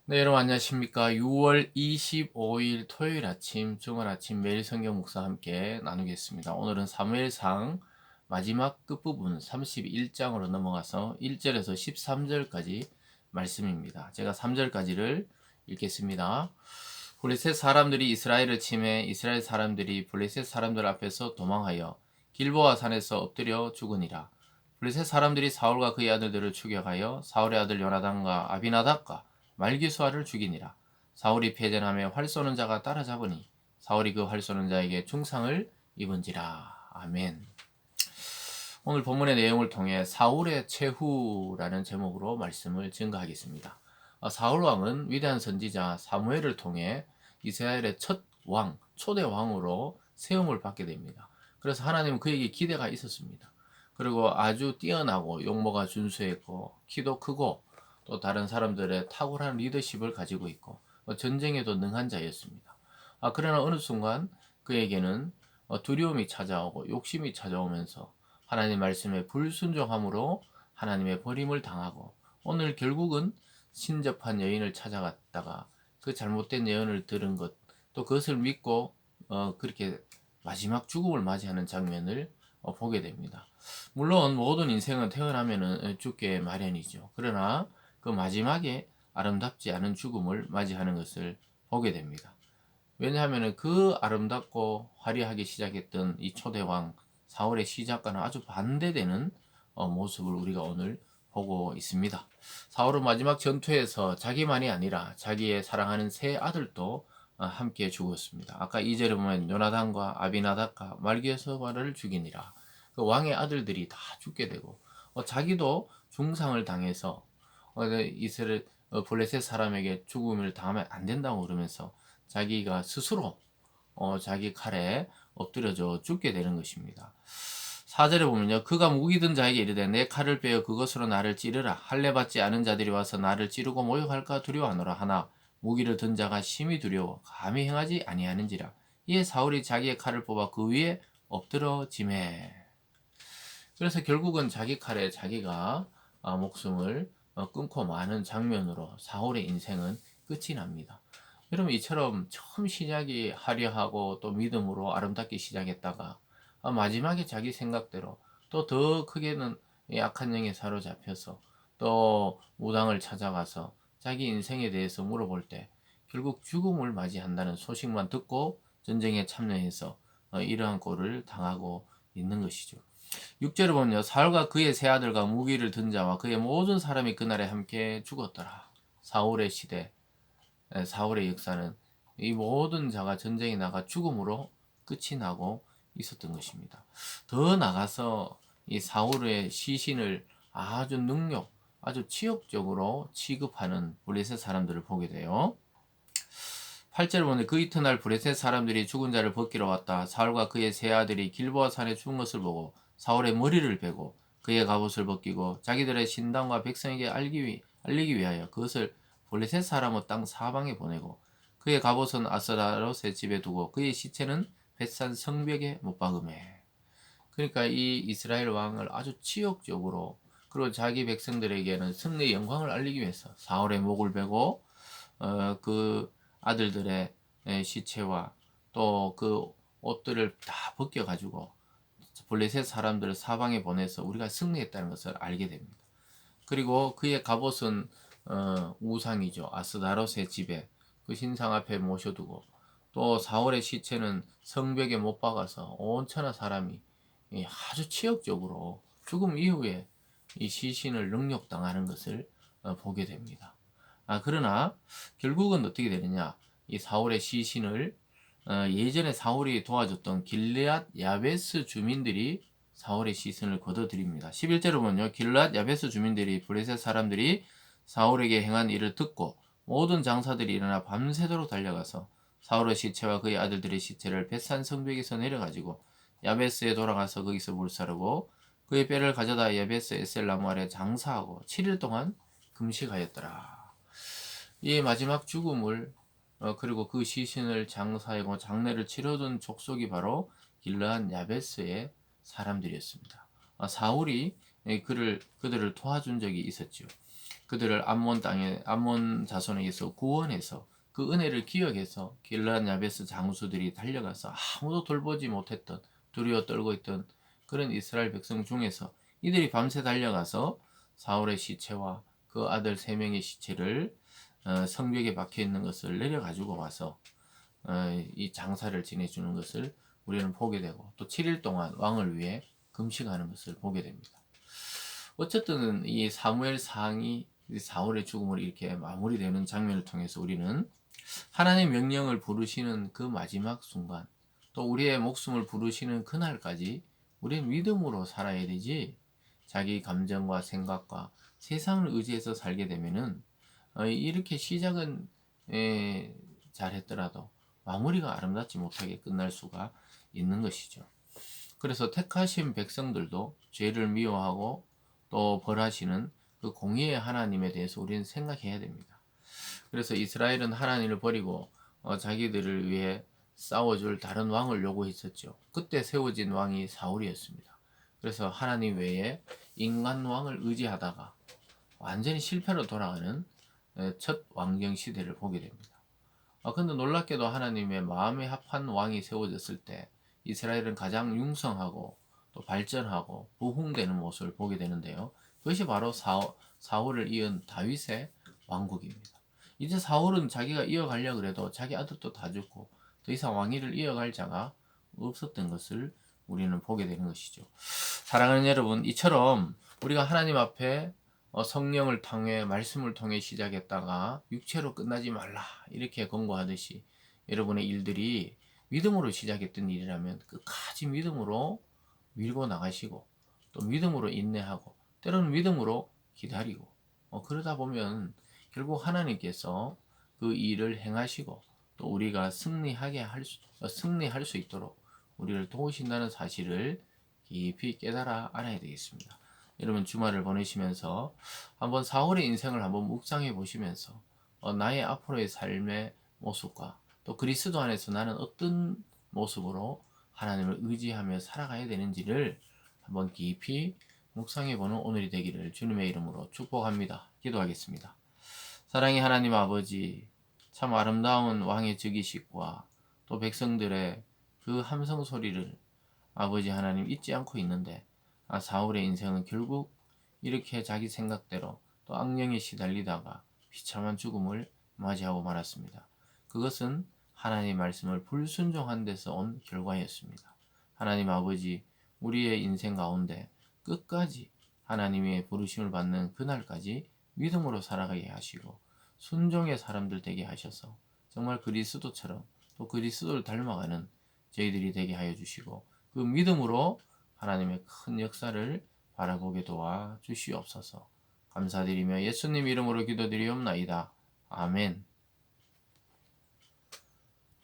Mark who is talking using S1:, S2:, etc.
S1: 네, 여러분 안녕하십니까? 6월 25일 토요일 아침, 주말 아침 매일 성경 묵상 함께 나누겠습니다. 오늘은 사무엘상 마지막 끝부분 31장으로 넘어가서 1절에서 13절까지 말씀입니다. 제가 3절까지를 읽겠습니다. 블레셋 사람들이 이스라엘을 침해 이스라엘 사람들이 블레셋 사람들 앞에서 도망하여 길보아 산에서 엎드려 죽으니라. 블레셋 사람들이 사울과 그의 아들들을 추격하여 사울의 아들 요나단과 아비나답과 말기수아를 죽이니라. 사울이 패전하며 활 쏘는 자가 따라잡으니 사울이 그 활 쏘는 자에게 중상을 입은지라. 아멘. 오늘 본문의 내용을 통해 사울의 최후라는 제목으로 말씀을 증거하겠습니다. 사울 왕은 위대한 선지자 사무엘을 통해 이스라엘의 첫 왕, 초대 왕으로 세움을 받게 됩니다. 그래서 하나님은 그에게 기대가 있었습니다. 그리고 아주 뛰어나고 용모가 준수했고 키도 크고 또 다른 사람들의 탁월한 리더십을 가지고 있고 전쟁에도 능한 자였습니다. 그러나 어느 순간 그에게는 두려움이 찾아오고 욕심이 찾아오면서 하나님 말씀에 불순종함으로 하나님의 버림을 당하고 오늘 결국은 신접한 여인을 찾아갔다가 그 잘못된 예언을 들은 것 또 그것을 믿고 그렇게 마지막 죽음을 맞이하는 장면을 보게 됩니다. 물론 모든 인생은 태어나면은 죽게 마련이죠. 그러나 그 마지막에 아름답지 않은 죽음을 맞이하는 것을 보게 됩니다. 왜냐하면 그 아름답고 화려하게 시작했던 이 초대왕 사울의 시작과는 아주 반대되는 모습을 우리가 오늘 보고 있습니다. 사울은 마지막 전투에서 자기만이 아니라 자기의 사랑하는 세 아들도 함께 죽었습니다. 아까 2절에 보면 요나단과 아비나답과 말기에서바를 죽이니라. 그 왕의 아들들이 다 죽게 되고 자기도 중상을 당해서 이스라엘 블레셋 사람에게 죽음을 당하면 안 된다고 그러면서 자기가 스스로 자기 칼에 엎드려져 죽게 되는 것입니다. 4절에 보면요. 그가 무기 든 자에게 이르되 내 칼을 빼어 그것으로 나를 찌르라. 할례 받지 않은 자들이 와서 나를 찌르고 모욕할까 두려워하노라 하나 무기를 든 자가 심히 두려워 감히 행하지 아니하는지라. 이에 사울이 자기의 칼을 뽑아 그 위에 엎드러지매. 그래서 결국은 자기 칼에 자기가 목숨을 끊고 마는 장면으로 사울의 인생은 끝이 납니다. 여러분 이처럼 처음 시작이 화려하고 또 믿음으로 아름답게 시작했다가 마지막에 자기 생각대로 또 더 크게는 악한 영에 사로잡혀서 또 무당을 찾아가서 자기 인생에 대해서 물어볼 때 결국 죽음을 맞이한다는 소식만 듣고 전쟁에 참여해서 이러한 꼴을 당하고 있는 것이죠. 6절을 보면요. 사울과 그의 세 아들과 무기를 든 자와 그의 모든 사람이 그날에 함께 죽었더라. 사울의 시대, 사울의 역사는 이 모든 자가 전쟁에 나가 죽음으로 끝이 나고 있었던 것입니다. 더 나가서 이 사울의 시신을 아주 아주 치욕적으로 취급하는 블레셋 사람들을 보게 돼요. 8절 보면 그 이튿날 블레셋 사람들이 죽은 자를 벗기러 왔다. 사울과 그의 세 아들이 길보아 산에 죽은 것을 보고 사울의 머리를 베고 그의 갑옷을 벗기고 자기들의 신당과 백성에게 알리기 위하여 그것을 블레셋 사람의 땅 사방에 보내고 그의 갑옷은 아스다롯의 집에 두고 그의 시체는 벳산 성벽에 못 박음해. 그러니까 이 이스라엘 왕을 아주 치욕적으로 그리고 자기 백성들에게는 승리의 영광을 알리기 위해서 사울의 목을 베고 그 아들들의 시체와 또 그 옷들을 다 벗겨 가지고 블레셋 사람들을 사방에 보내서 우리가 승리했다는 것을 알게 됩니다. 그리고 그의 갑옷은 우상이죠. 아스다롯의 집에 그 신상 앞에 모셔두고 또 사울의 시체는 성벽에 못 박아서 온 천하 사람이 아주 치욕적으로 죽음 이후에 이 시신을 능욕당하는 것을 보게 됩니다. 그러나 결국은 어떻게 되느냐? 이 사울의 시신을 예전에 사울이 도와줬던 길르앗 야베스 주민들이 사울의 시신을 거둬들입니다. 11절을 보면요. 길르앗 야베스 주민들이 블레셋 사람들이 사울에게 행한 일을 듣고 모든 장사들이 일어나 밤새도록 달려가서 사울의 시체와 그의 아들들의 시체를 벳산 성벽에서 내려가지고 야베스에 돌아가서 거기서 물사르고 그의 뼈를 가져다 야베스 에셀 나무 아래 장사하고 7일 동안 금식하였더라. 이 마지막 죽음을 그리고 그 시신을 장사하고 장례를 치러준 족속이 바로 길르한 야베스의 사람들이었습니다. 사울이 그들을 도와준 적이 있었죠. 그들을 암몬 땅에 암몬 자손에게서 구원해서 그 은혜를 기억해서 길르앗 야베스 장수들이 달려가서 아무도 돌보지 못했던 두려워 떨고 있던 그런 이스라엘 백성 중에서 이들이 밤새 달려가서 사울의 시체와 그 아들 3명의 시체를 성벽에 박혀 있는 것을 내려가지고 와서 이 장사를 지내주는 것을 우리는 보게 되고 또 7일 동안 왕을 위해 금식하는 것을 보게 됩니다. 어쨌든 이 사무엘 상이 사울의 죽음을 이렇게 마무리되는 장면을 통해서 우리는 하나님의 명령을 부르시는 그 마지막 순간 또 우리의 목숨을 부르시는 그날까지 우리는 믿음으로 살아야 되지 자기 감정과 생각과 세상을 의지해서 살게 되면은 이렇게 시작은 잘했더라도 마무리가 아름답지 못하게 끝날 수가 있는 것이죠. 그래서 택하신 백성들도 죄를 미워하고 또 벌하시는 그 공의의 하나님에 대해서 우리는 생각해야 됩니다. 그래서 이스라엘은 하나님을 버리고 자기들을 위해 싸워줄 다른 왕을 요구했었죠. 그때 세워진 왕이 사울이었습니다. 그래서 하나님 외에 인간 왕을 의지하다가 완전히 실패로 돌아가는 첫 왕정 시대를 보게 됩니다. 근데 놀랍게도 하나님의 마음에 합한 왕이 세워졌을 때 이스라엘은 가장 융성하고 또 발전하고 부흥되는 모습을 보게 되는데요. 그것이 바로 사울을 이은 다윗의 왕국입니다. 이제 사울은 자기가 이어가려고 해도 자기 아들도 다 죽고 더 이상 왕위를 이어갈 자가 없었던 것을 우리는 보게 되는 것이죠. 사랑하는 여러분, 이처럼 우리가 하나님 앞에 성령을 통해 말씀을 통해 시작했다가 육체로 끝나지 말라 이렇게 권고하듯이 여러분의 일들이 믿음으로 시작했던 일이라면 끝까지 믿음으로 밀고 나가시고 또 믿음으로 인내하고 때로는 믿음으로 기다리고 그러다 보면 결국 하나님께서 그 일을 행하시고 또 우리가 승리할 수 있도록 우리를 도우신다는 사실을 깊이 깨달아 알아야 되겠습니다. 여러분 주말을 보내시면서 한번 사울의 인생을 한번 묵상해 보시면서 나의 앞으로의 삶의 모습과 또 그리스도 안에서 나는 어떤 모습으로 하나님을 의지하며 살아가야 되는지를 한번 깊이 묵상해 보는 오늘이 되기를 주님의 이름으로 축복합니다. 기도하겠습니다. 사랑의 하나님 아버지, 참 아름다운 왕의 즉위식과 또 백성들의 그 함성 소리를 아버지 하나님 잊지 않고 있는데 사울의 인생은 결국 이렇게 자기 생각대로 또 악령에 시달리다가 비참한 죽음을 맞이하고 말았습니다. 그것은 하나님의 말씀을 불순종한 데서 온 결과였습니다. 하나님 아버지, 우리의 인생 가운데 끝까지 하나님의 부르심을 받는 그날까지 믿음으로 살아가게 하시고 순종의 사람들 되게 하셔서 정말 그리스도처럼 또 그리스도를 닮아가는 저희들이 되게 하여 주시고 그 믿음으로 하나님의 큰 역사를 바라보게 도와 주시옵소서. 감사드리며 예수님 이름으로 기도드리옵나이다. 아멘.